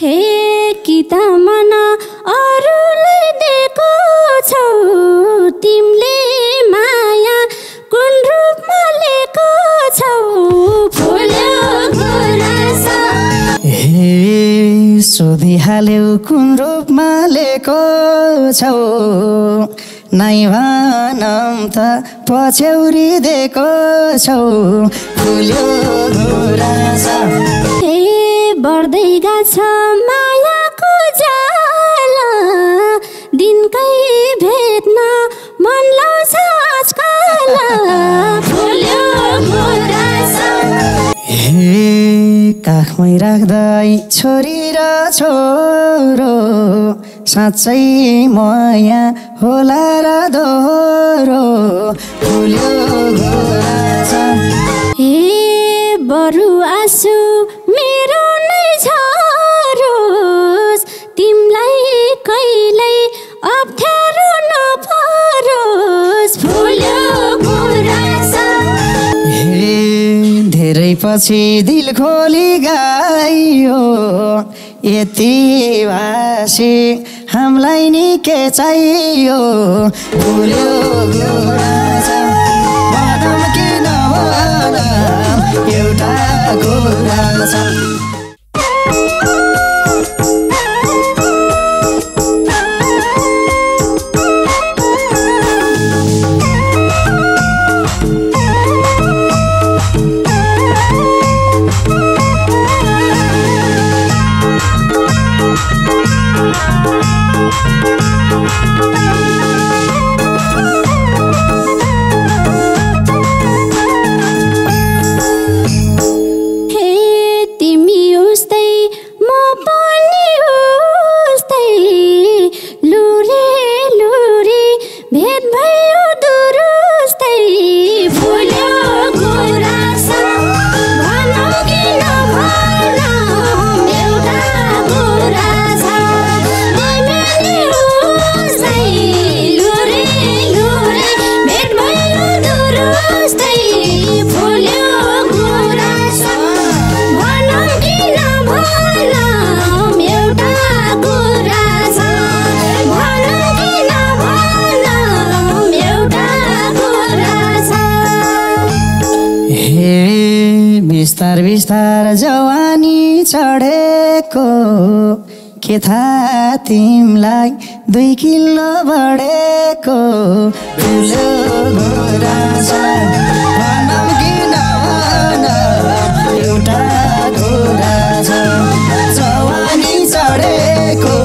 हे कि त मन अरूलाई दिएको छौ तिमीले माया कुन रूपमा लिएको छौ फुल्यो गुराँस हे सोधिहाल्यौ कुन रूपमा लिएको छौ नै भनम त पछ्यौरी दिएको छौ फुल्यो गुराँस हे बढ्दै गछ मायाको जाला दिनकै भेट्न मन लाउँछ आजकल फुल्यो गुराँस हे काखमै राख्दै छोरी र छोरो साँच्चै माया होला र दोहोरो फुल्यो गुराँस हे बरु आँसु मेरो नै झरोस् तिमीलाई कहिल्यै अप्ठ्यारो नपरोस् फुल्यो गुराँस हे धेरै पछि दिल खोली गाइयो यति भाषी हामीलाई नि के चाहियो फुल्यो गुराँस भनौँ कि नभनौँ एउटा गुराँस बिस्तार बिस्तार जवानी चढेको के थाहा तिमीलाई 2 किलो बढेको फुल्यो गुराँस भनौँ कि नभनौँ एउटा गुराँस जवानी चढेको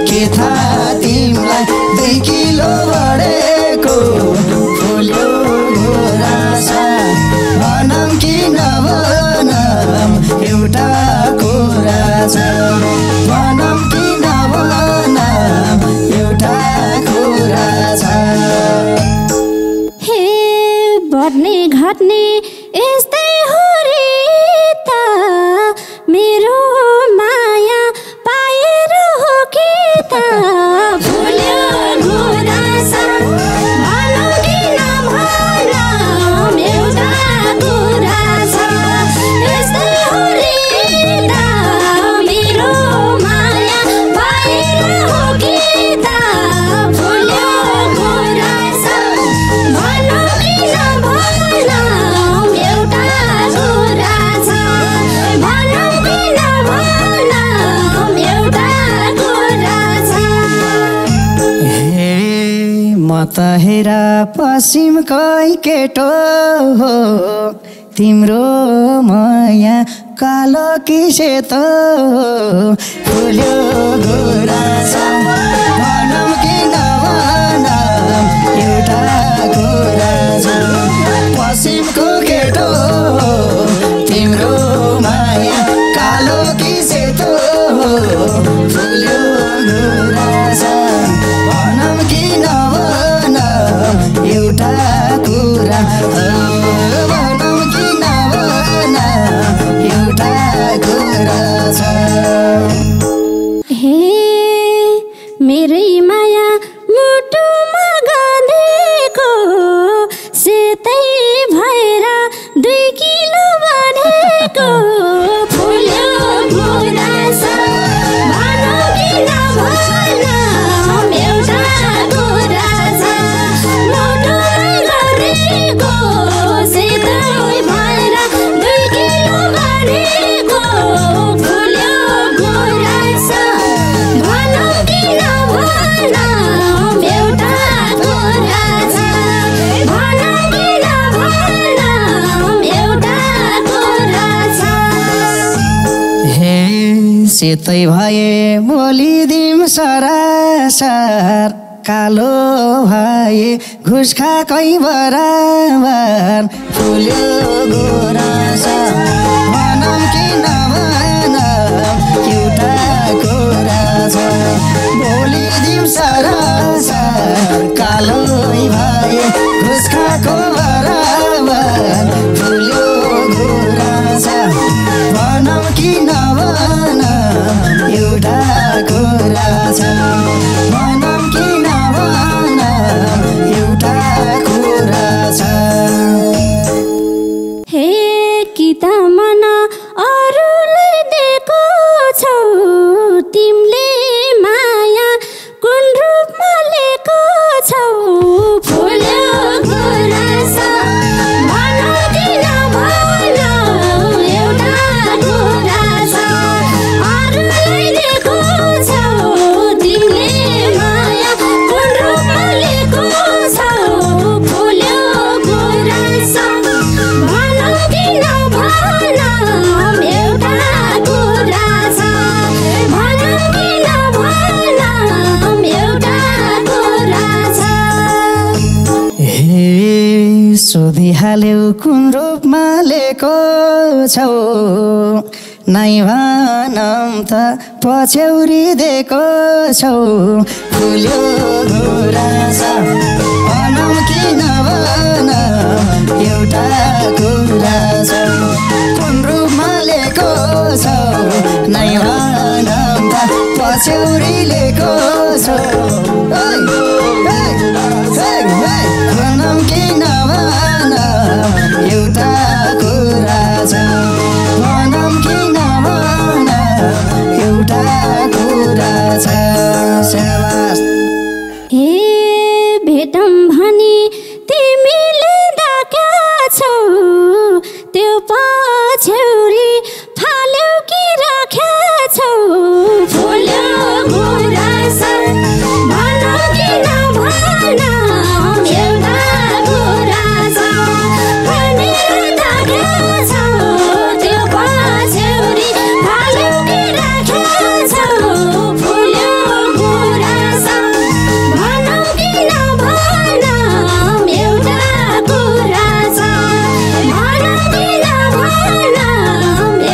के थाहा तिमीलाई 2 किलो बढेको फुल्यो गुराँस भनौँ कि नभनौँ एउटा गुराँस भनौँ कि नभनौँ एउटा गुराँस हे बढ्ने घट्ने यस्तै हो रे त मेरो माया पाएर हो कि त फुल्यो गुराँस भनौँ कि नभनौँ एउटा गुराँस यस्तै हो रे त मेरो माया पाएर हो कि त फुल्यो गुराँस भनौँ कि नभनौँ एउटा गुराँस भनौँ कि नभनौँ एउटा गुराँस हे म त हेर पश्चिमकै केटो हो तिम्रो माया कालो कि सेतो फुल्यो गुराँस भनौँ कि नभनौँ एउटा गुराँस पश्चिमको केटो तिम्रो माया कालो कि सेतो फुल्यो गुराँस भनौँ कि नभनौँ एउटा कुरा भनौँ कि नभनौँ एउटा गुराँस हे सेतै भए बोलिदिम सरासर कालो भए घुस खाकै बराबर फुल्यो गुराँस भनौँ कि नभनौँ एउटा कुरा छ बोलिदिम सरासर कालो भए घुस खाएको बराबर फुल्यो गुराँस भनौँ कि नभनौँ एउटा कुरा छ भनौँ कि नभनौँ एउटा कुरा छ हे कि त मन अरूलाई दिएको छौ तिमीले माया कुन रूपमा लिएको छौ फुल्यो गुराँस भनौँ कि नभनौँ एउटा कुरा छ अरूलाई दिएको छौ तिमीले माया कुन रूपमा लिएको छौ फुल्यो गुराँस भनौँ कि नभनौँ एउटा कुरा छ भनौँ कि नभनौँ एउटा कुरा छ हे सोधिहाल्यौ कुन रूपमा लिएको छौ नै भनौँ त पछ्यौरी दिएको छौ फुल्यो गुराँस भनौँ कि नभनौँ एउटा कुरा छ कुन रूपमा लिएको छौ नै भनौँ त पछ्यौरी लिएको छौ भनौँ कि नभनौँ एउटा कुरा छ भनौँ कि नभनौँ एउटा कुरा छ शाबास हे भेटौँ भनी तिमीले डाक्या छौ त्यो पछ्यौरी फाल्यौ कि राख्या छौ फुल्यो गुराँस भनौँ कि नभनौँ एउटा कुरा छ भनेर डाक्या छौ त्यो पछ्यौरी फाल्यौ कि राख्या छौ फुल्यो गुराँस भनौँ कि नभनौँ एउटा कुरा छ भनौँ कि नभनौँ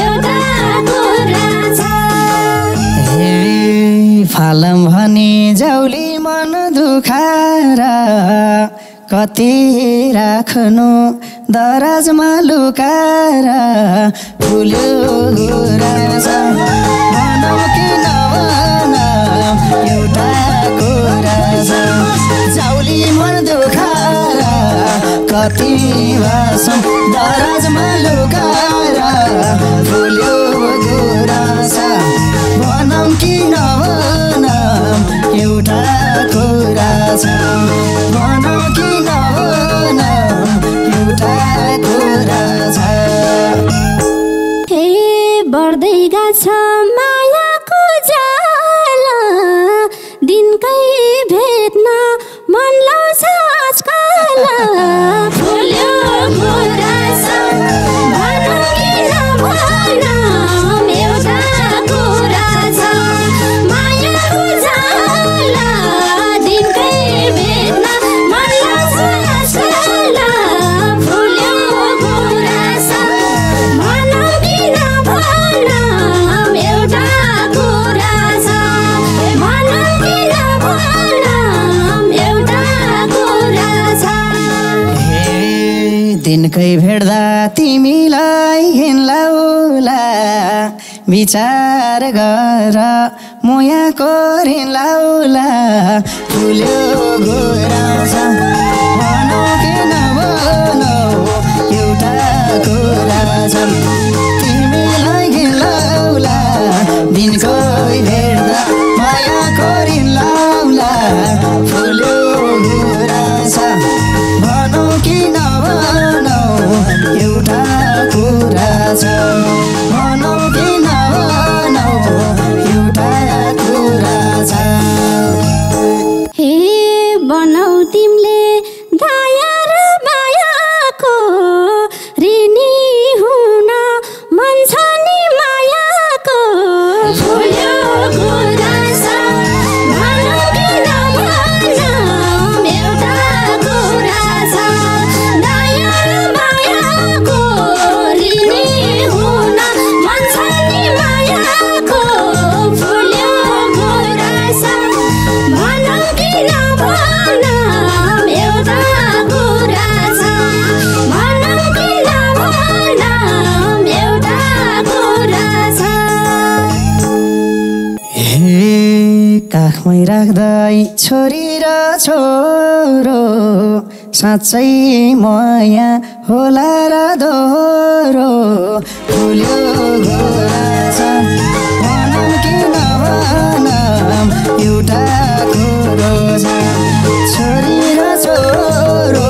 एउटा कुरा छ हे फालम भने जाउली मन दुखाएर कति राख्नु दराजमा लुकाएर फुल्यो गुराँस भनौँ कि नभनौँ एउटा कुरा छ जाउली मन दुखाएर कति भाषौँ दराजमा लुकाएर फुल्यो गुराँस भनौँ कि नभनौँ एउटा कुरा छ भनौँ कि नभनौँ एउटा कुरा छ हे बढ्दै गछ मायाको जाला दिनकै भेट्न मन लाउँछ आजकल फुल्यो गुराँस भनौँ कि नभनौँ एउटा कुरा छ मायाको जाला दिनकै भेट्न मन लाउँछ आजकल फुल्यो गुराँस भनौँ कि नभनौँ एउटा कुरा छ भनौँ कि नभनौँ एउटा कुरा छ हे दिनकै भेट्दा तिमीलाई हिँड्लाउला विचार गर मोयाको ऋणलाउला फुल्यो गुराँस भनौँ कि नभनौँ एउटा कुरा छ तिमीलाई हिँड्लाउला दिनकै भेट्दा मायाको ऋणलाउला फुल्यो गुराँस भनौँ कि नभनौँ एउटा कुरा छ भनौँ कि नभनौँ एउटा कुरा छ हे बनाऊ तिमीले दया र मायाको ऋणी हुन मन छ नि मायाको आँखमै राख्दै छोरी र छोरो साँच्चै माया होला र दोहोरो फुल्यो गुराँस भनौँ कि नभनौँ एउटा कुरो छ छोरी र छोरो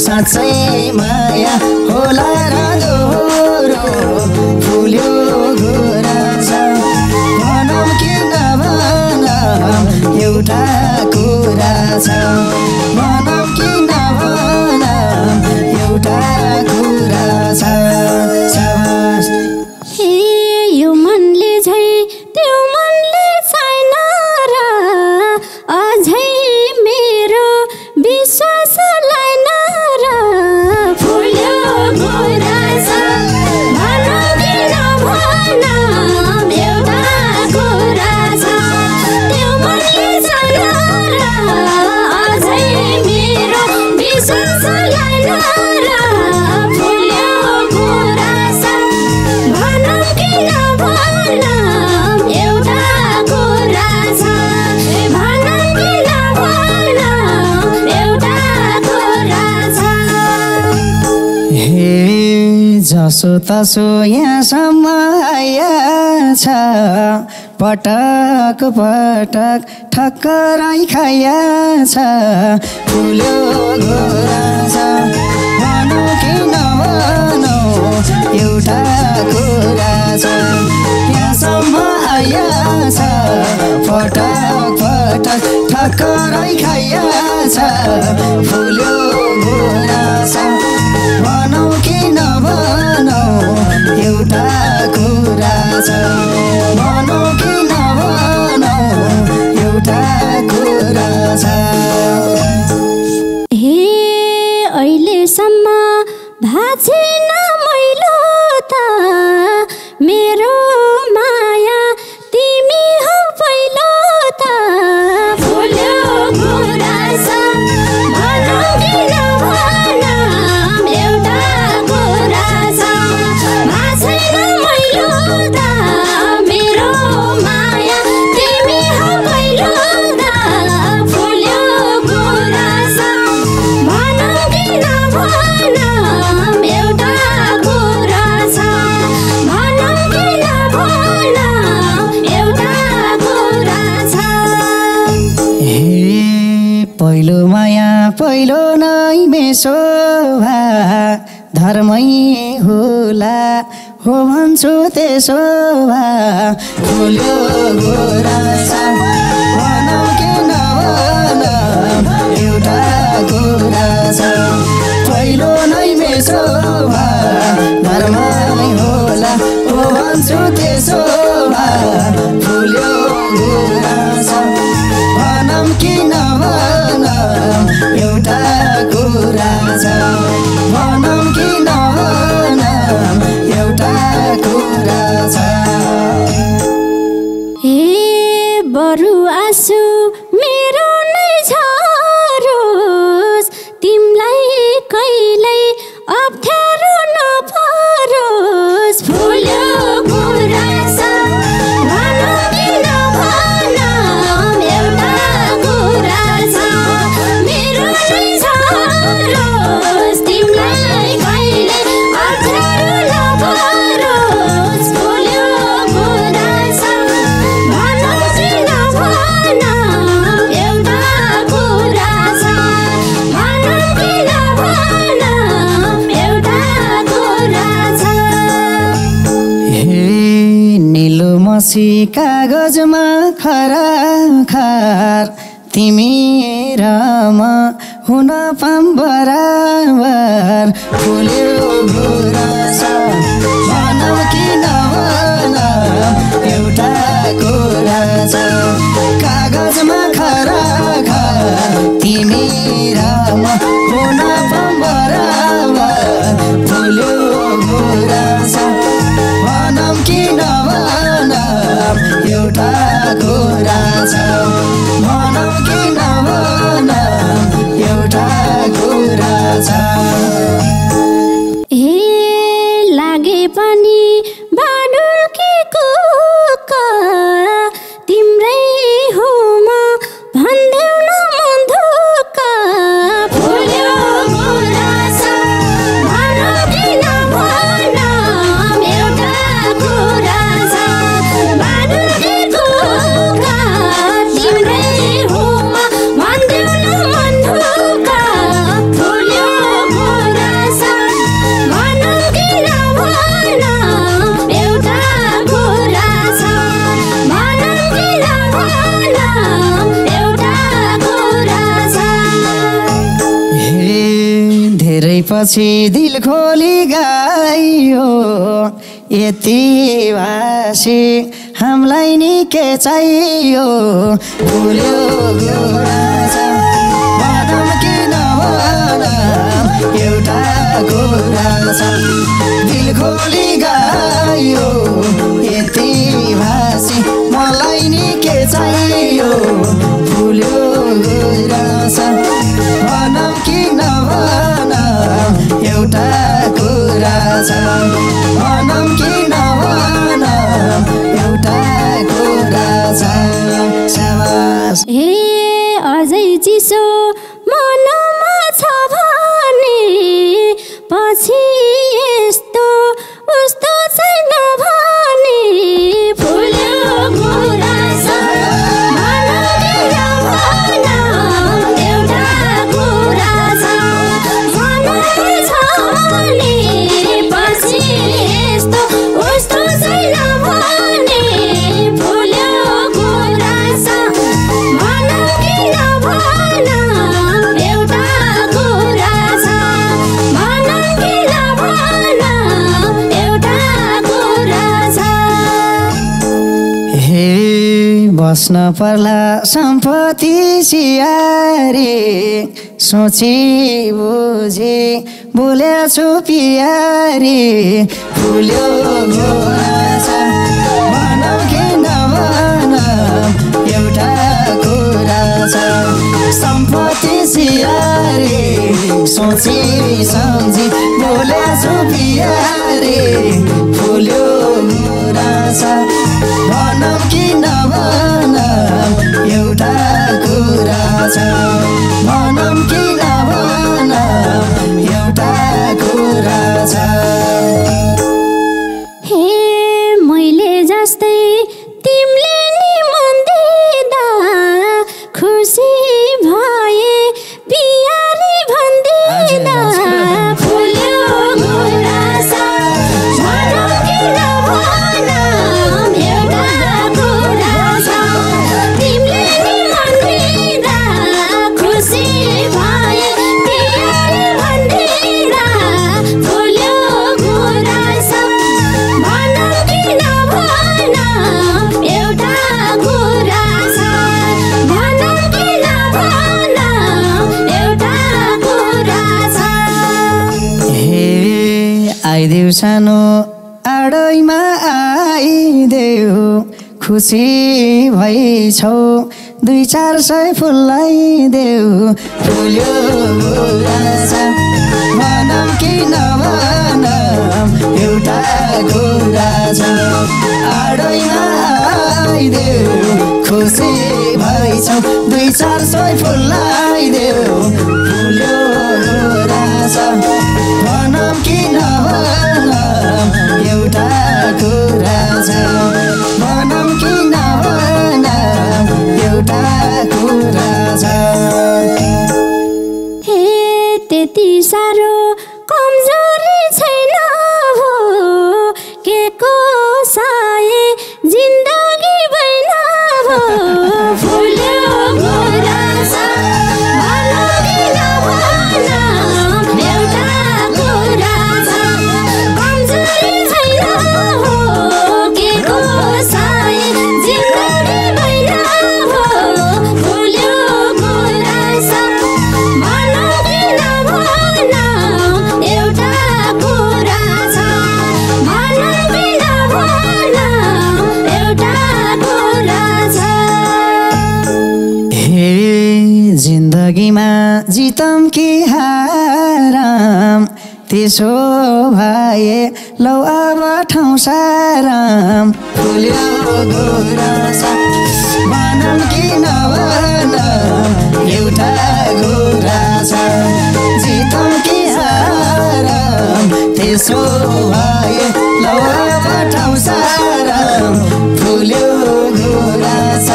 साँच्चै माया होला र दोहोरो फुल्यो गुराँस भनौँ कि नभनौँ एउटा कुरा छ भनौँ कि नभनौँ एउटा कुरा छ शाबास हे यो मनले झै त्यो मनले छैन र अझै मेरो विश्वास लाइन र फुल्यो गुराँस भनौँ कि नभनौँ एउटा कुरा छ त्यो मनले छैन र अझै मेरो विश्वास लाइन र फुल्यो गुराँस भनौँ कि नभनौँ एउटा कुरा छ भनौँ कि नभनौँ एउटा कुरा छ हे जसोतसो यहाँसम्म आएछ पटक पटक ठक्करै खाइएछ फुल्यो गुराँस भनौँ कि नभनौँ एउटा कुरा छ यहाँसम्म आइएछ पटक पटक ठक्करै खाइएछ फुल्यो गुराँस भनौँ कि नभनौँ एउटा कुरा छ भनौँ कि नभनौँ एउटा कुरा छ हे अहिलेसम्म भाँचेन मैलो त मेरो माया तिमी हौ पहिलो त फुल्यो गुराँस भनौँ कि नभनौँ एउटा कुरा छ भाँचेन मैलो त मेरो माया तिमी हौ पहिलो त फुल्यो गुराँस भनौँ कि नभनौँ एउटा कुरा छ भनौँ कि नभनौँ एउटा कुरा छ हे पहिलो माया पहिलो नै मेसो भा धर्मै होला हो भन्छु त्यसो भा फुल्यो गुराँस भनौँ कि नभनौँ एउटा कुरा छ पहिलो नै मेसो भा धर्मै होला हो भन्छु त्यसो भा फुल्यो गुराँस भनौँ कि नभनौँ एउटा कुरा छ भनौँ कि नभनौँ एउटा कुरा छ हे बरु आँसु मेरो नै झरोस् तिमीलाई कहिल्यै अप्ठ्यारो नपरोस् फुल्यो गुराँस भनौँ कि नभनौँ एउटा कुरा छ मेरो नै झरोस् तिमीलाई कहिल्यै अप्ठ्यारो नपरोस् फुल्यो गुराँस भनौँ कि नभनौँ एउटा कुरा छ भनौँ कि नभनौँ एउटा कुरा छ हे निलो मसी कागजमा खराखार तिमी र म हुन पाऊँ बराबर फुल्यो गुराँस भनौँ कि नभनौँ एउटा कुरा छ कागजमा खराखार तिमी र म हुन पाऊँ बराबर फुल्यो गुराँस भनौँ कि नभनौँ एउटा कुरा छ भनौँ कि नभनौँ एउटा कुरा छ हे लागे पनि बाडुल्केको तिम्रै हो म भेटेपछि दिल खोली गाइयो यति भाषी हामीलाई नि के चाहियो फुल्यो गुराँस भनौँ कि नभनौँ एउटा कुरा छ दिल खोली गाइयो यति भाषी मलाई नि के चाहियो फुल्यो गुराँस भनौँ कि नभनौँ एउटा कुरा छ भनौँ कि नभनौँ एउटा कुरा छ शाबास हे अझै चिसो मनमा छ भने पछि यस्तो उस्तो छैन भने फुल्यो गुराँस भनौँ कि नभनौँ एउटा कुरा छ मनमा छ भने पछि यस्तो उस्तो छैन भने फुल्यो गुराँस भनौँ कि नभनौँ एउटा कुरा छ भनौँ कि नभनौँ एउटा कुरा छ हे बस्न पर्ला सम्पत्ति सियारे सोची बुझे बोलेछु पियारे फुल्यो गुराँस भनौँ कि नभनौँ एउटा कुरा छ सम्पत्ति सियारे सोची सम्झी बोलेछु पियारे फुल्यो गुराँस भनौँ कि नभनौँ एउटा कुरा छ भनौँ कि नभनौँ एउटा कुरा छ हे मैले जस्तै तिमीले नि मन दिँदा खुसी भए पियारी भन्दिँदा फुल्यो गुराँस भनौँ कि नभनौँ एउटा कुरा छ तिमीले नि मन दिँदा खुसी भए पियारी भन्दिँदा फुल्यो गुराँस भनौँ कि नभनौँ एउटा कुरा छ भनौँ कि नभनौँ एउटा कुरा छ हे आइदेऊ सानो आडैमा आइदेऊ खुसी भइछौ 200-400 फुलाइदेऊ फुल्यो गुराँस भनौँ कि नभनौँ एउटा कुरा छ आडैमा आइदेऊ खुसी भइछौ 200-400 फुलाइदेऊ फुल्यो गुराँस भनौँ कि नभनौँ एउटा कुरा छ भनौँ कि नभनौँ एउटा कुरा छ हे त्यति साह्रो कमजोरी छैन हो के को साए जिन्दगी भएन हो फुल्यो गुराँस भनौँ कि नभनौँ एउटा कुरा छ कमजोरी छैन हो के को साए जिन्दगी भएन हो फुल्यो गुराँस भनौँ कि नभनौँ एउटा कुरा छ भनौँ कि नभनौँ एउटा कुरा छ हे जिन्दगीमा जितम कि हाराम त्यसो भए लौ अब ठाउँ साराम फुल्यो गुराँस भनौँ कि नभनौँ एउटा कुरा छ जितम कि हाराम त्यसो भए लौ अब ठाउँ साराम फुल्यो गुराँस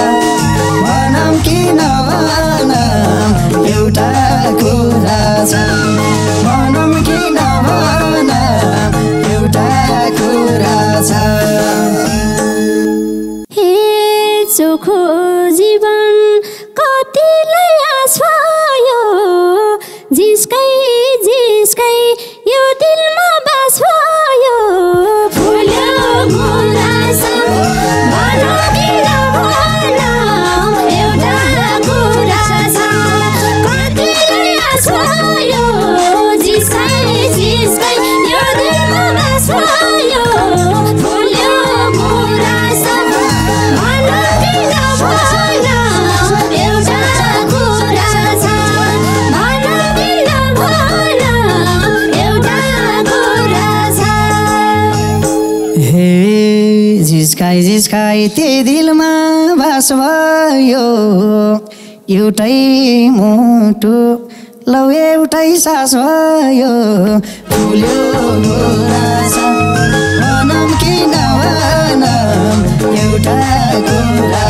भनौँ कि नभनौँ एउटा कुरा छ भनौँ कि नभनौँ एउटा कुरा छ हे चोखो जीवन कतिलाई आश भयो जिस्कै जिस्कै घाइते दिलमा बास भयो एउटै मुटु लौ एउटै सास भयो फुल्यो गुराँस भनौँ कि नभनौँ एउटा कुरा